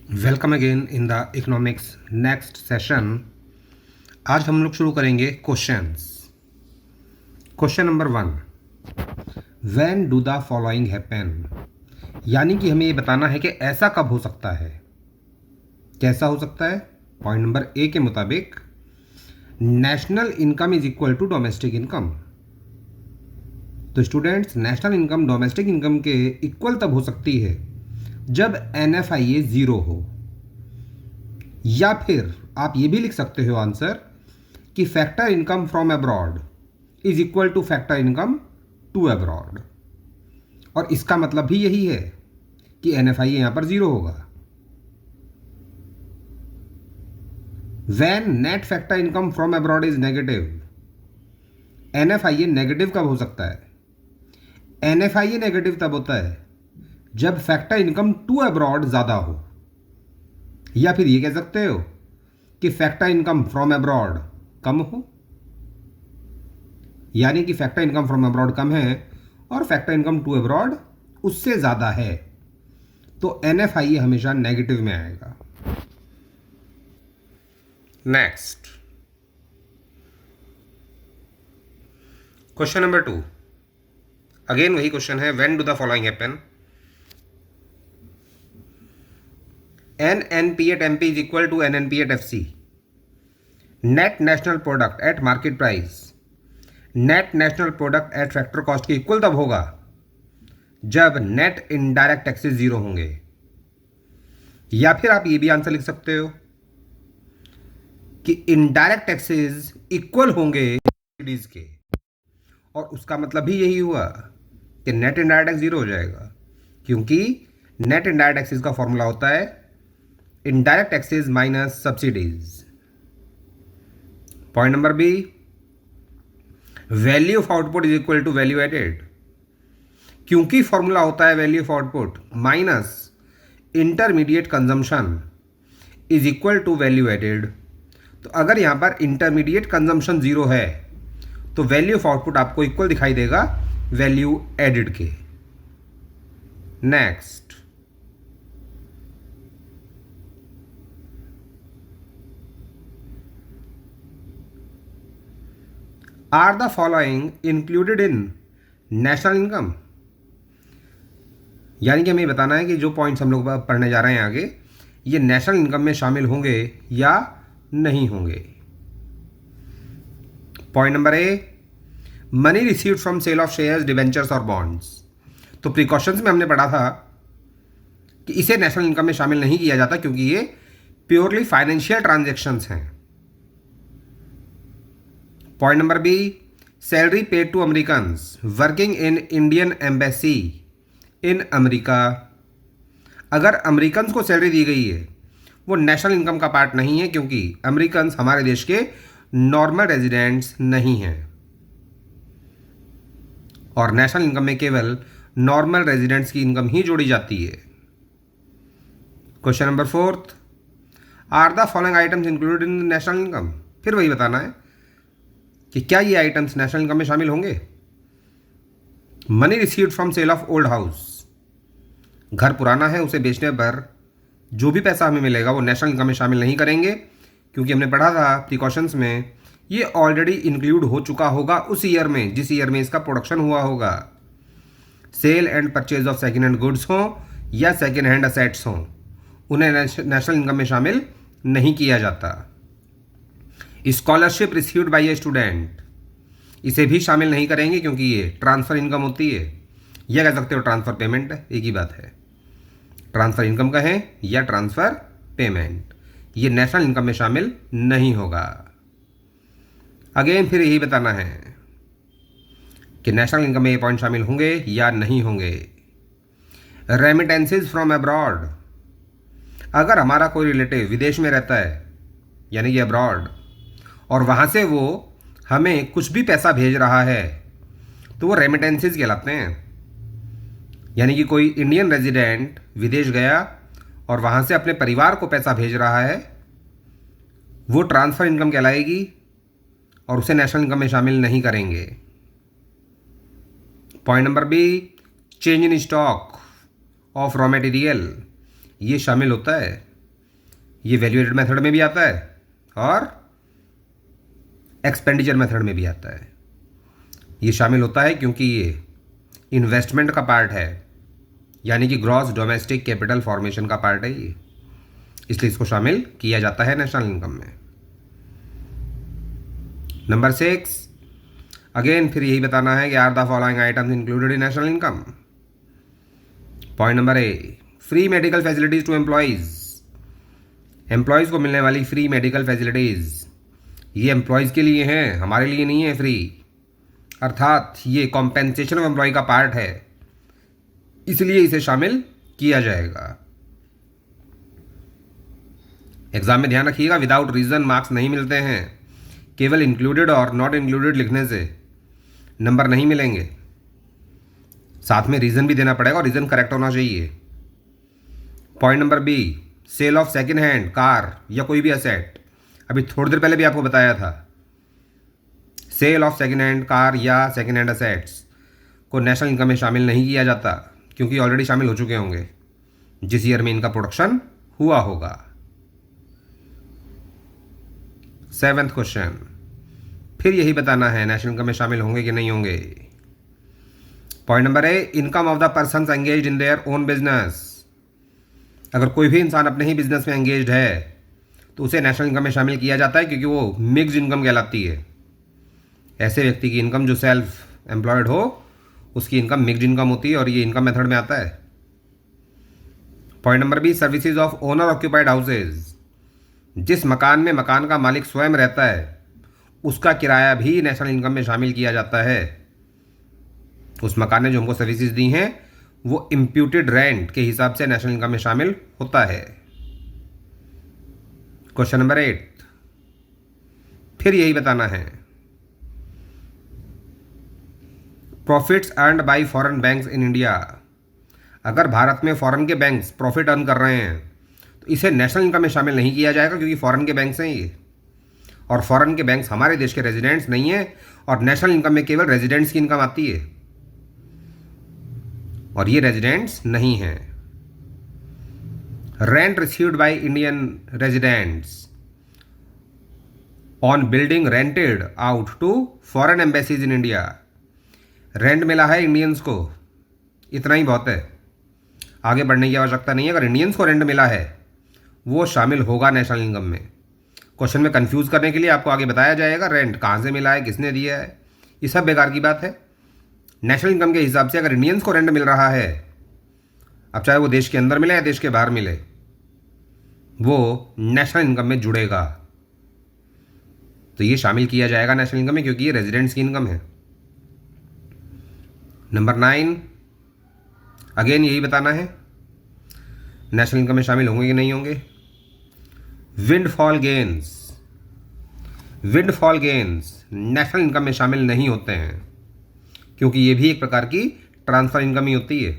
Welcome again in the economics next session. आज हम लोग शुरू करेंगे questions. Question number 1, when do the following happen, यानी कि हमें ये बताना है कि ऐसा कब हो सकता है। कैसा हो सकता है? पॉइंट नंबर ए के मुताबिक national income is equal to domestic income. तो students, national income domestic income के इक्वल तब हो सकती है जब NFIA 0 हो, या फिर आप ये भी लिख सकते हो आंसर कि factor income from abroad is equal to factor income to abroad. और इसका मतलब भी यही है कि NFIA यहां पर 0 होगा। When net factor income from abroad is negative, NFIA negative कब हो सकता है? NFIA नेगेटिव तब होता है जब फैक्टर इनकम टू अब्रॉड ज़्यादा हो, या फिर ये कह सकते हो कि फैक्टर इनकम फ्रॉम अब्रॉड कम हो। यानी कि फैक्टर इनकम फ्रॉम अब्रॉड कम है और फैक्टर इनकम टू अब्रॉड उससे ज़्यादा है, तो NFIA हमेशा नेगेटिव में आएगा। नेक्स्ट क्वेश्चन नंबर 2, अगेन वही क्वेश्चन है, when do the following happen. NNP at MP is equal to NNP at FC. Net national product at market price net national product at factor cost के equal तब होगा जब net indirect taxes 0 होंगे। या फिर आप ये भी आंसर लिख सकते हो कि इनडायरेक्ट टैक्सेस इक्वल होंगे सब्सिडीज के, और उसका मतलब भी यही हुआ कि नेट इनडायरेक्ट टैक्स 0 हो जाएगा, क्योंकि नेट इनडायरेक्ट टैक्सेस का फॉर्मूला होता है indirect taxes minus subsidies. Point number B, value of output is equal to value added, क्योंकि फॉर्मूला होता है value of output minus intermediate consumption is equal to value added. तो अगर यहां पर इंटरमीडिएट कंजम्पशन 0 है तो वैल्यू ऑफ आउटपुट आपको इक्वल दिखाई देगा वैल्यू एडेड के। Next, are the following included in national income, यानी कि हमें बताना है कि जो पॉइंट्स हम लोग पढ़ने जा रहे हैं आगे, ये नेशनल इनकम में शामिल होंगे या नहीं होंगे। Point number A, money received from sale of shares, debentures और बॉन्ड्स। तो प्रिकॉशंस में हमने पढ़ा था कि इसे नेशनल इनकम में शामिल नहीं किया जाता क्योंकि ये प्योरली फाइनेंशियल ट्रांजैक्शंस हैं। Point number B, salary paid to Americans working in Indian embassy in America. अगर अमेरिकन्स को सैलरी दी गई है वो नेशनल इनकम का पार्ट नहीं है, क्योंकि अमेरिकन्स हमारे देश के नॉर्मल रेजिडेंट्स नहीं हैं, और नेशनल इनकम में केवल नॉर्मल रेजिडेंट्स की इनकम ही जोड़ी जाती है। Question number 4, are the following items included in national income. फिर वही बताना है कि क्या ये आइटम्स नेशनल इनकम में शामिल होंगे। Money received from sale of old house, घर पुराना है उसे बेचने पर जो भी पैसा हमें मिलेगा वो नेशनल इनकम में शामिल नहीं करेंगे, क्योंकि हमने पढ़ा था प्रिकॉशंस में ये ऑलरेडी इंक्लूड हो चुका होगा उस ईयर में जिस ईयर में इसका प्रोडक्शन हुआ होगा। Sale and purchase of second hand goods हों या सेकेंड हैंड असेट्स हों, उन्हें नेशनल इनकम में शामिल नहीं किया जाता। Scholarship received by a student, इसे भी शामिल नहीं करेंगे क्योंकि ये ट्रांसफ़र इनकम होती है, यह कह सकते हो ट्रांसफ़र पेमेंट है, एक ही बात है। ट्रांसफ़र इनकम कहें या ट्रांसफ़र पेमेंट, ये नेशनल इनकम में शामिल नहीं होगा। अगेन फिर यही बताना है कि नेशनल इनकम में ये पॉइंट शामिल होंगे या नहीं होंगे। रेमिटेंसेज फ्रॉम अब्रॉड, अगर हमारा कोई रिलेटिव विदेश में रहता है यानी कि अब्रॉड, और वहाँ से वो हमें कुछ भी पैसा भेज रहा है तो वो रेमिटेंसेज कहलाते हैं। यानी कि कोई इंडियन रेजिडेंट विदेश गया और वहाँ से अपने परिवार को पैसा भेज रहा है, वो ट्रांसफ़र इनकम कहलाएगी और उसे नेशनल इनकम में शामिल नहीं करेंगे। Point number B, change in stock of raw material, ये शामिल होता है ये वैल्यूएटेड मेथड में भी आता है और एक्सपेंडिचर मेथड में भी आता है। ये शामिल होता है क्योंकि ये इन्वेस्टमेंट का पार्ट है, यानी कि ग्रॉस डोमेस्टिक कैपिटल फॉर्मेशन का पार्ट है ये, इसलिए इसको शामिल किया जाता है नेशनल इनकम में। नंबर 6, अगेन फिर यही बताना है कि are the following items included in national income. Point number A, free medical facilities to employees. Employees को मिलने वाली फ्री मेडिकल फैसिलिटीज़ ये एम्प्लॉयज़ के लिए हैं, हमारे लिए नहीं है फ्री, अर्थात ये कॉम्पेंसेशन ऑफ एम्प्लॉय का पार्ट है, इसलिए इसे शामिल किया जाएगा। एग्जाम में ध्यान रखिएगा, विदाउट रीजन मार्क्स नहीं मिलते हैं, केवल इंक्लूडेड और नॉट इंक्लूडेड लिखने से नंबर नहीं मिलेंगे, साथ में रीजन भी देना पड़ेगा और रीजन करेक्ट होना चाहिए। Point number B, sale of second hand car या कोई भी असेट, अभी थोड़ी देर पहले भी आपको बताया था, sale of second hand car या सेकेंड हैंड असेट्स को नेशनल इनकम में शामिल नहीं किया जाता, क्योंकि ऑलरेडी शामिल हो चुके होंगे जिस ईयर में इनका प्रोडक्शन हुआ होगा। 7th क्वेश्चन, फिर यही बताना है नेशनल इनकम में शामिल होंगे कि नहीं होंगे। Point number A, income of the person engaged in their own business. अगर कोई भी इंसान अपने ही बिजनेस में एंगेज्ड है तो उसे नेशनल इनकम में शामिल किया जाता है, क्योंकि वो मिक्स्ड इनकम कहलाती है। ऐसे व्यक्ति की इनकम जो सेल्फ एम्प्लॉयड हो उसकी इनकम मिक्स्ड इनकम होती है और ये इनकम मेथड में आता है। Point number B, services of owner occupied houses. जिस मकान में मकान का मालिक स्वयं रहता है उसका किराया भी नेशनल इनकम में शामिल किया जाता है। उस मकान ने जो हमको सर्विसेज दी हैं वो इम्प्यूटेड रेंट के हिसाब से नेशनल इनकम में शामिल होता है। क्वेश्चन नंबर 8, फिर यही बताना है, profits earned bye foreign banks in India. अगर भारत में फॉरेन के बैंक्स प्रॉफिट अर्न कर रहे हैं तो इसे नेशनल इनकम में शामिल नहीं किया जाएगा, क्योंकि फॉरेन के बैंक्स हैं ये, और फॉरेन के बैंक्स हमारे देश के रेजिडेंट्स नहीं हैं, और नेशनल इनकम में केवल रेजिडेंट्स की इनकम आती है और ये रेजिडेंट्स नहीं हैं। Rent received by Indian residents on building rented out to foreign embassies in India. Rent मिला है इंडियंस को, इतना ही बहुत है, आगे बढ़ने की आवश्यकता नहीं है। अगर इंडियंस को रेंट मिला है वो शामिल होगा नेशनल इनकम में। क्वेश्चन में कंफ्यूज करने के लिए आपको आगे बताया जाएगा रेंट कहाँ से मिला है, किसने दिया है, ये सब बेकार की बात है। नेशनल इनकम के हिसाब से अगर इंडियंस को रेंट मिल रहा है, अब चाहे वो देश के अंदर मिले या देश के बाहर मिले, वो नेशनल इनकम में जुड़ेगा, तो ये शामिल किया जाएगा नेशनल इनकम में, क्योंकि ये रेजिडेंट्स की इनकम है। नंबर 9, अगेन यही बताना है नेशनल इनकम में शामिल होंगे कि नहीं होंगे। Windfall gains. Windfall gains national income में शामिल नहीं होते हैं, क्योंकि ये भी एक प्रकार की ट्रांसफर इनकम ही होती है।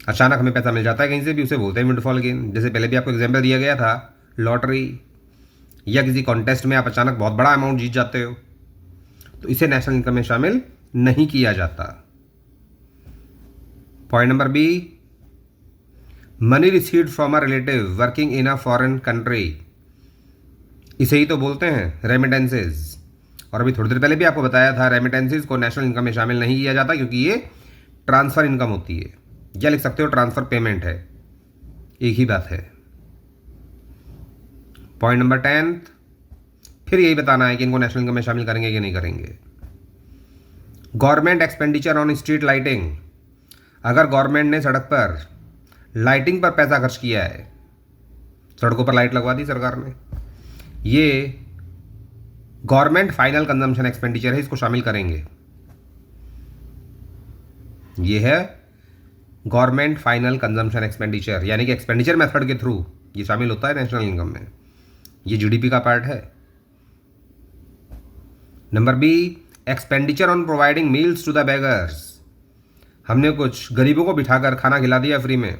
अचानक हमें पैसा मिल जाता है कहीं से भी, उसे बोलते हैं विंडफॉल गेन। जैसे पहले भी आपको एग्जाम्पल दिया गया था, लॉटरी या किसी कॉन्टेस्ट में आप अचानक बहुत बड़ा अमाउंट जीत जाते हो, तो इसे नेशनल इनकम में शामिल नहीं किया जाता। Point number B, money received from a relative working in a foreign country, इसे ही तो बोलते हैं रेमिटेंसेज। और अभी थोड़ी देर पहले भी आपको बताया था रेमिटेंसेज को नेशनल इनकम में शामिल नहीं किया जाता, क्योंकि ये ट्रांसफर इनकम होती है, या लिख सकते हो ट्रांसफर पेमेंट है, एक ही बात है। पॉइंट नंबर 10, फिर यही बताना है कि इनको नेशनल इनकम में शामिल करेंगे कि नहीं करेंगे। Government expenditure on street lighting. अगर गवर्नमेंट ने सड़क पर लाइटिंग पर पैसा खर्च किया है, सड़कों पर लाइट लगवा दी सरकार ने, ये गवर्नमेंट फाइनल कंजम्पशन एक्सपेंडिचर है, इसको शामिल करेंगे। ये है गवर्नमेंट फाइनल कंजम्पशन एक्सपेंडिचर, यानी कि एक्सपेंडिचर मेथड के थ्रू ये शामिल होता है नेशनल इनकम में, ये जीडीपी का पार्ट है। Number B, expenditure on providing meals to the beggars. हमने कुछ गरीबों को बिठाकर खाना खिला दिया फ्री में,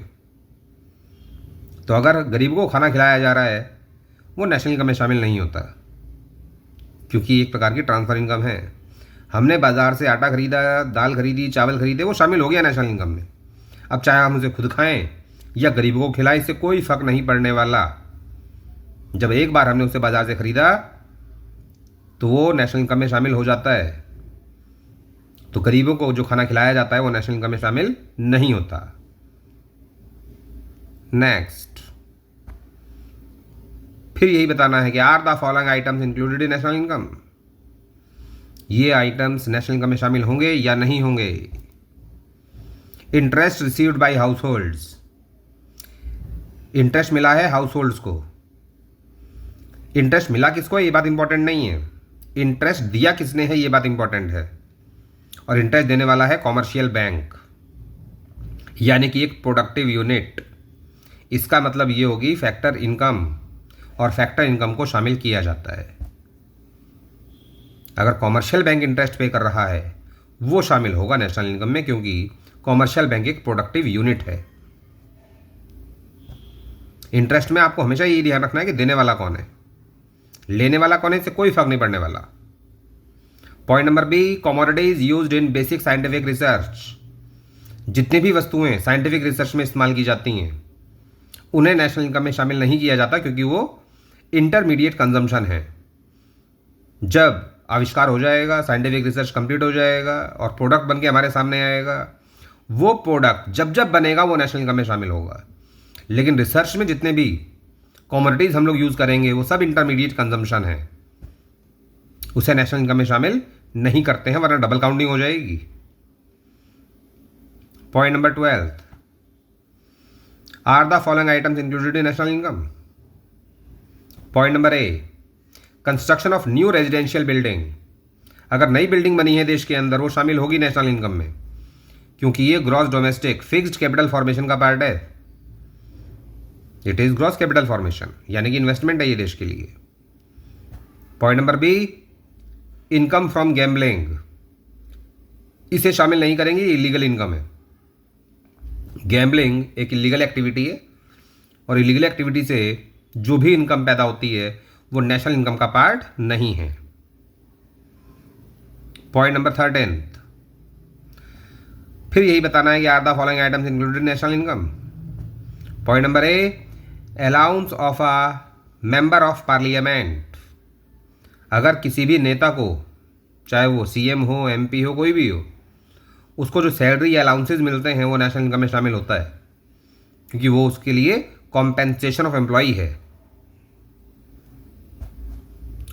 तो अगर गरीबों को खाना खिलाया जा रहा है वो नेशनल इनकम में शामिल नहीं होता, क्योंकि एक प्रकार की ट्रांसफर इनकम है। हमने बाजार से आटा खरीदा, दाल खरीदी, चावल खरीदे, वो शामिल हो गया नेशनल इनकम में। अब चाहे हम उसे खुद खाएं या गरीबों को खिलाएं, इससे कोई फर्क नहीं पड़ने वाला, जब एक बार हमने उसे बाजार से खरीदा तो वो नेशनल इनकम में शामिल हो जाता है। तो गरीबों को जो खाना खिलाया जाता है वो नेशनल इनकम में शामिल नहीं होता। नेक्स्ट, फिर यही बताना है कि are the following items included in national income. ये आइटम्स नेशनल इनकम में शामिल होंगे या नहीं होंगे। Interest received by households, interest मिला है हाउस होल्ड्स को। इंटरेस्ट मिला किसको है ये बात इंपॉर्टेंट नहीं है, इंटरेस्ट दिया किसने है ये बात इंपॉर्टेंट है। और इंटरेस्ट देने वाला है कॉमर्शियल बैंक, यानी कि एक प्रोडक्टिव यूनिट। इसका मतलब ये होगी फैक्टर इनकम, और फैक्टर इनकम को शामिल किया जाता है। अगर कॉमर्शियल बैंक इंटरेस्ट पे कर रहा है वो शामिल होगा नेशनल इनकम में, क्योंकि कॉमर्शियल बैंक एक प्रोडक्टिव यूनिट है। इंटरेस्ट में आपको हमेशा ये ध्यान रखना है कि देने वाला कौन है, लेने वाला कौन है, इससे कोई फर्क नहीं पड़ने वाला। Point number B, commodities used in basic scientific research. जितनी भी वस्तुएं साइंटिफिक रिसर्च में इस्तेमाल की जाती हैं उन्हें नेशनल इनकम में शामिल नहीं किया जाता, क्योंकि वो इंटरमीडिएट कंजम्पशन है। जब आविष्कार हो जाएगा, साइंटिफिक रिसर्च कंप्लीट हो जाएगा और प्रोडक्ट बन के हमारे सामने आएगा, वो प्रोडक्ट जब जब बनेगा वो नेशनल इनकम में शामिल होगा। लेकिन रिसर्च में जितने भी कमोडिटीज हम लोग यूज करेंगे वो सब इंटरमीडिएट कंजम्पशन है, उसे नेशनल इनकम में शामिल नहीं करते हैं, वरना डबल काउंटिंग हो जाएगी। Point number 12, are the following items included in national income. Point number A, construction of new residential building. अगर नई बिल्डिंग बनी है देश के अंदर वो शामिल होगी नेशनल इनकम में, क्योंकि ये gross domestic fixed capital formation का पार्ट है। It is gross capital formation, यानी कि इन्वेस्टमेंट है ये देश के लिए। Point number B, income from gambling, इसे शामिल नहीं करेंगे, ये इलीगल इनकम है। गैम्बलिंग एक इलीगल एक्टिविटी है और इलीगल एक्टिविटी से जो भी इनकम पैदा होती है वो नेशनल इनकम का पार्ट नहीं है। पॉइंट नंबर 13, फिर यही बताना है कि are the following items included national income. Point number A, allowance of a member of parliament. अगर किसी भी नेता को, चाहे वो सीएम हो, एमपी हो, कोई भी हो, उसको जो सैलरी या अलाउंसेज मिलते हैं वो नेशनल इनकम में शामिल होता है, क्योंकि वो उसके लिए कॉम्पेंसेशन ऑफ एम्प्लॉई है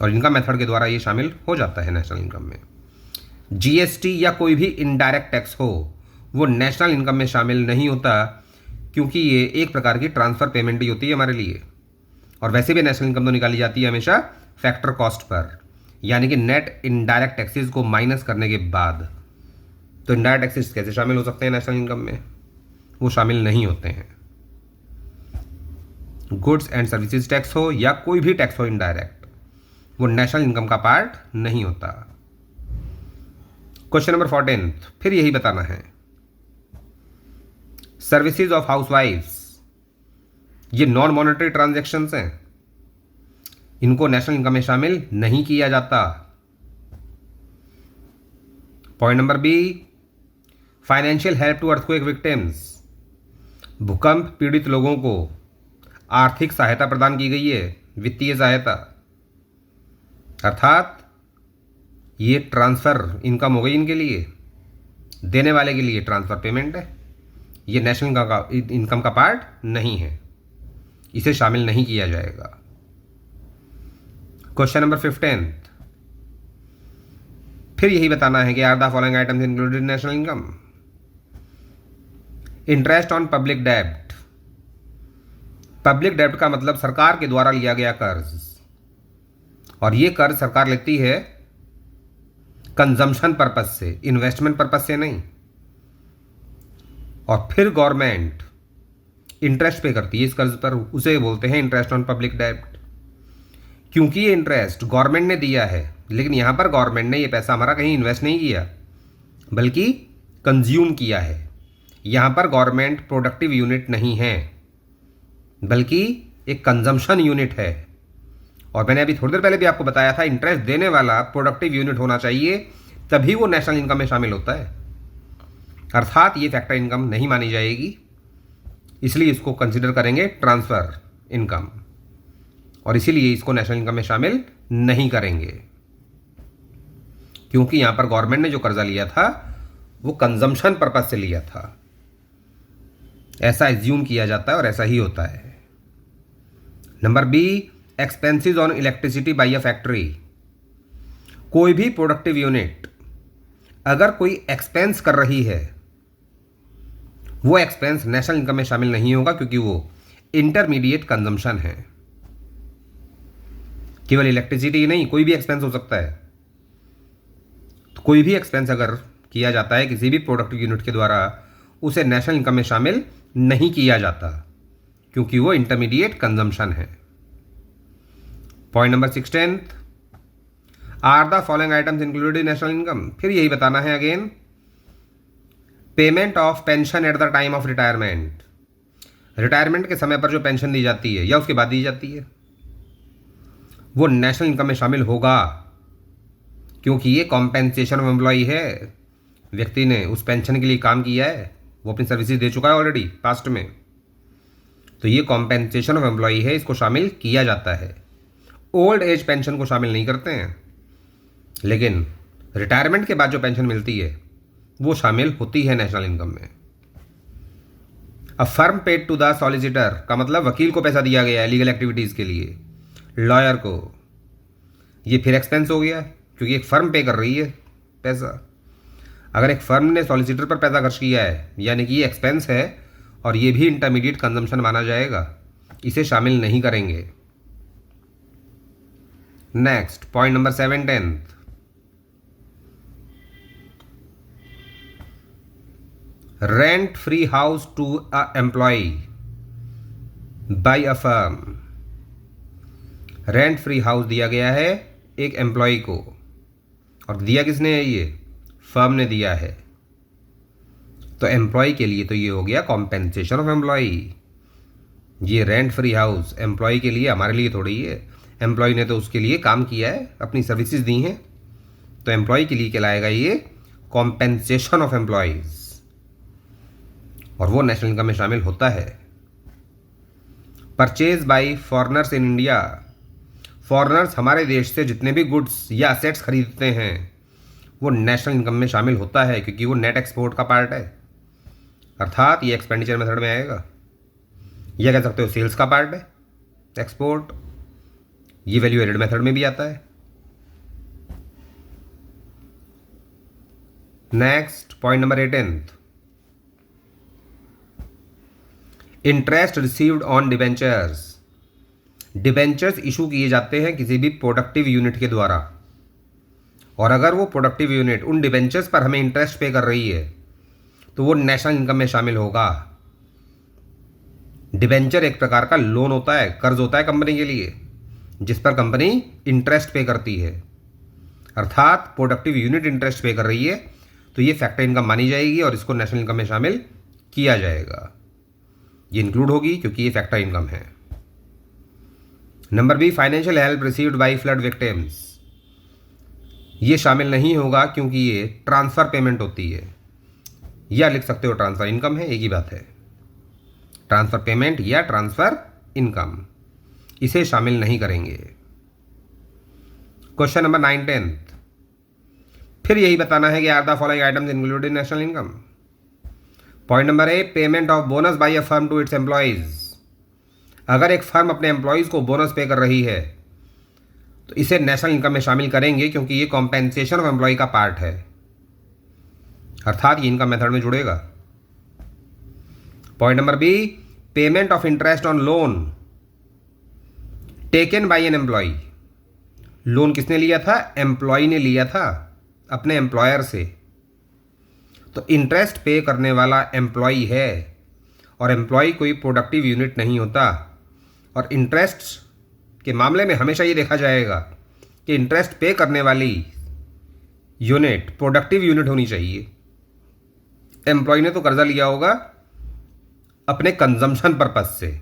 और इनकम मेथड के द्वारा ये शामिल हो जाता है नेशनल इनकम में। जीएसटी या कोई भी इनडायरेक्ट टैक्स हो वो नेशनल इनकम में शामिल नहीं होता, क्योंकि ये एक प्रकार की ट्रांसफर पेमेंट ही होती है हमारे लिए। और वैसे भी नेशनल इनकम तो निकाली जाती है हमेशा फैक्टर कॉस्ट पर, यानी कि नेट इनडायरेक्ट टैक्सेस को माइनस करने के बाद। तो इनडायरेक्ट टैक्सेस कैसे शामिल हो सकते हैं नेशनल इनकम में, वो शामिल नहीं होते हैं। गुड्स एंड सर्विसेज टैक्स हो या कोई भी टैक्स हो इनडायरेक्ट, वो नेशनल इनकम का पार्ट नहीं होता। क्वेश्चन नंबर 14, फिर यही बताना है, सर्विसेज ऑफ हाउसवाइफ्स, ये नॉन मॉनेटरी ट्रांजैक्शंस हैं, इनको नेशनल इनकम में शामिल नहीं किया जाता। Point number B, financial help to earthquake victims, भूकंप पीड़ित लोगों को आर्थिक सहायता प्रदान की गई है, वित्तीय सहायता, अर्थात ये ट्रांसफर इनकम हो गई इनके लिए, देने वाले के लिए ट्रांसफर पेमेंट है, ये नेशनल इनकम का पार्ट नहीं है, इसे शामिल नहीं किया जाएगा। क्वेश्चन नंबर 15, फिर यही बताना है कि are the following items included national income. Interest on public डेब्ट, पब्लिक डेब्ट का मतलब सरकार के द्वारा लिया गया कर्ज, और ये कर्ज सरकार लेती है कंजम्पशन पर्पस से, इन्वेस्टमेंट पर्पस से नहीं। और फिर गवर्नमेंट इंटरेस्ट पे करती है इस कर्ज पर, उसे बोलते हैं इंटरेस्ट ऑन पब्लिक डेब्ट। क्योंकि ये इंटरेस्ट गवर्नमेंट ने दिया है, लेकिन यहां पर गवर्नमेंट ने ये पैसा हमारा कहीं इन्वेस्ट नहीं किया बल्कि कंज्यूम किया है। यहां पर गवर्नमेंट प्रोडक्टिव यूनिट नहीं है बल्कि एक कंजम्पशन यूनिट है। और मैंने अभी थोड़ी देर पहले भी आपको बताया था, इंटरेस्ट देने वाला प्रोडक्टिव यूनिट होना चाहिए, तभी वो नेशनल इनकम में शामिल होता है। अर्थात ये फैक्टर इनकम नहीं मानी जाएगी, इसलिए इसको कंसिडर करेंगे ट्रांसफर इनकम। और इसीलिए इसको नेशनल इनकम में शामिल नहीं करेंगे, क्योंकि यहां पर गवर्नमेंट ने जो कर्जा लिया था वो कंजम्पशन पर्पज से लिया था। ऐसा एज्यूम किया जाता है और ऐसा ही होता है। Number B, expenses on electricity by a factory. कोई भी प्रोडक्टिव यूनिट अगर कोई एक्सपेंस कर रही है, वो एक्सपेंस नेशनल इनकम में शामिल नहीं होगा, क्योंकि वो इंटरमीडिएट कंजम्पशन है। केवल इलेक्ट्रिसिटी नहीं, कोई भी एक्सपेंस हो सकता है। तो कोई भी एक्सपेंस अगर किया जाता है किसी भी प्रोडक्टिव यूनिट के द्वारा, उसे नेशनल इनकम में शामिल नहीं किया जाता, क्योंकि वो इंटरमीडिएट कंजम्पशन है। Point number 16, are the following items included in national income. फिर यही बताना है again, payment of pension at the time of retirement. Retirement के समय पर जो पेंशन दी जाती है या उसके बाद दी जाती है, वो नेशनल इनकम में शामिल होगा, क्योंकि ये कॉम्पेंसेशन ऑफ एम्प्लॉई है। व्यक्ति ने उस पेंशन के लिए काम किया है, वो अपनी सर्विसेज दे चुका है ऑलरेडी पास्ट में, तो ये कॉम्पेंसेशन ऑफ एम्प्लॉई है, इसको शामिल किया जाता है। ओल्ड एज पेंशन को शामिल नहीं करते हैं, लेकिन रिटायरमेंट के बाद जो पेंशन मिलती है वो शामिल होती है नेशनल इनकम में। A firm paid to the solicitor का मतलब वकील को पैसा दिया गया है लीगल एक्टिविटीज़ के लिए, लॉयर को, ये फिर एक्सपेंस हो गया, क्योंकि एक फर्म पे कर रही है पैसा। अगर एक फर्म ने सॉलिसिटर पर पैसा खर्च किया है, यानी कि ये एक्सपेंस है और ये भी इंटरमीडिएट कंजम्पशन माना जाएगा, इसे शामिल नहीं करेंगे। Next point number 17, rent free house to a employee by a firm. Rent free house दिया गया है एक एम्प्लॉय को, और दिया किसने है? ये फर्म ने दिया है। तो एम्प्लॉय के लिए तो ये हो गया कॉम्पेंसेशन ऑफ एम्प्लॉय। ये रेंट फ्री हाउस एम्प्लॉय के लिए, हमारे लिए थोड़ी है। एम्प्लॉय ने तो उसके लिए काम किया है, अपनी सर्विसेज दी हैं, तो एम्प्लॉय के लिए कहलाएगा ये कॉम्पेंसेशन ऑफ एम्प्लॉयज, और वो नेशनल इनकम में शामिल होता है। Purchase by foreigners in India. Foreigners हमारे देश से जितने भी गुड्स या असेट्स खरीदते हैं वो नेशनल इनकम में शामिल होता है, क्योंकि वो नेट एक्सपोर्ट का पार्ट है, अर्थात ये एक्सपेंडिचर मेथड में आएगा। यह कह सकते हो सेल्स का पार्ट है एक्सपोर्ट, ये वैल्यू एडेड मेथड में भी आता है। Next point number 18, interest received on debentures. Debentures issue किए जाते हैं किसी भी प्रोडक्टिव यूनिट के द्वारा, और अगर वो प्रोडक्टिव यूनिट उन डिबेंचर्स पर हमें इंटरेस्ट पे कर रही है तो वो नेशनल इनकम में शामिल होगा। डिबेंचर एक प्रकार का लोन होता है, कर्ज होता है कंपनी के लिए, जिस पर कंपनी इंटरेस्ट पे करती है, अर्थात प्रोडक्टिव यूनिट इंटरेस्ट पे कर रही है, तो ये फैक्टर इनकम मानी जाएगी और इसको नेशनल इनकम में शामिल किया जाएगा। ये इंक्लूड होगी क्योंकि ये फैक्टर इनकम है। Number B, financial help received by flood victims. ये शामिल नहीं होगा क्योंकि ये ट्रांसफ़र पेमेंट होती है, या लिख सकते हो ट्रांसफ़र इनकम है, एक ही बात है। ट्रांसफ़र पेमेंट या ट्रांसफ़र इनकम, इसे शामिल नहीं करेंगे। क्वेश्चन नंबर 19, फिर यही बताना है कि are the following items included in national income. Point number A, payment of bonus by a firm to its employees. अगर एक फर्म अपने एम्प्लॉयज को बोनस पे कर रही है तो इसे नेशनल इनकम में शामिल करेंगे, क्योंकि ये कॉम्पेंसेशन ऑफ एम्प्लॉय का पार्ट है, अर्थात ये इनकम मेथड में जुड़ेगा। Point number B, payment of interest on loan taken by an employee. Loan किसने लिया था? एम्प्लॉय ने लिया था अपने एम्प्लॉयर से, तो इंटरेस्ट पे करने वाला एम्प्लॉय है, और एम्प्लॉय कोई प्रोडक्टिव यूनिट नहीं होता। और इंटरेस्ट के मामले में हमेशा ये देखा जाएगा कि इंटरेस्ट पे करने वाली यूनिट प्रोडक्टिव यूनिट होनी चाहिए। एम्प्लॉय ने तो कर्जा लिया होगा अपने कंजम्पशन पर्पज से,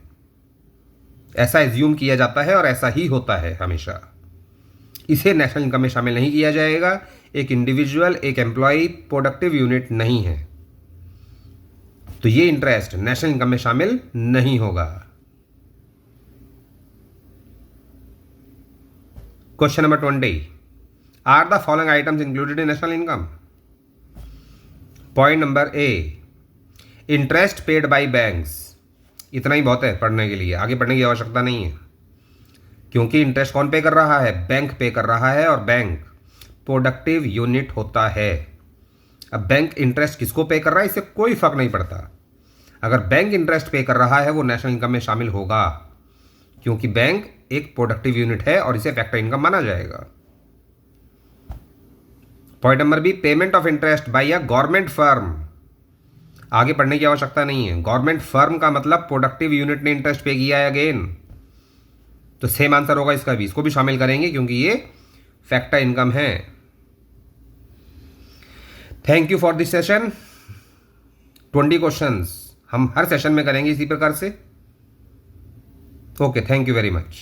ऐसा एज्यूम किया जाता है और ऐसा ही होता है हमेशा। इसे नेशनल इनकम में शामिल नहीं किया जाएगा। एक इंडिविजुअल, एक एम्प्लॉय प्रोडक्टिव यूनिट नहीं है, तो ये इंटरेस्ट नेशनल इनकम में शामिल नहीं होगा। Question number 20, are the following items included in national income? Point number A, interest paid by banks. इतना ही बहुत है पढ़ने के लिए, आगे पढ़ने की आवश्यकता नहीं है, क्योंकि इंटरेस्ट कौन पे कर रहा है? बैंक पे कर रहा है, और बैंक प्रोडक्टिव यूनिट होता है। अब बैंक इंटरेस्ट किसको पे कर रहा है इससे कोई फर्क नहीं पड़ता। अगर बैंक इंटरेस्ट पे कर रहा है वो नेशनल इनकम में शामिल होगा, क्योंकि बैंक एक प्रोडक्टिव यूनिट है और इसे फैक्टर इनकम माना जाएगा। Point number B, payment of interest by a government firm. आगे पढ़ने की आवश्यकता नहीं है, गवर्नमेंट फर्म का मतलब प्रोडक्टिव यूनिट ने इंटरेस्ट पे किया है अगेन, तो सेम आंसर होगा इसका भी, इसको भी शामिल करेंगे क्योंकि ये फैक्टर इनकम है। Thank you for this session. 20 questions हम हर सेशन में करेंगे इसी प्रकार से। Okay, thank you very much.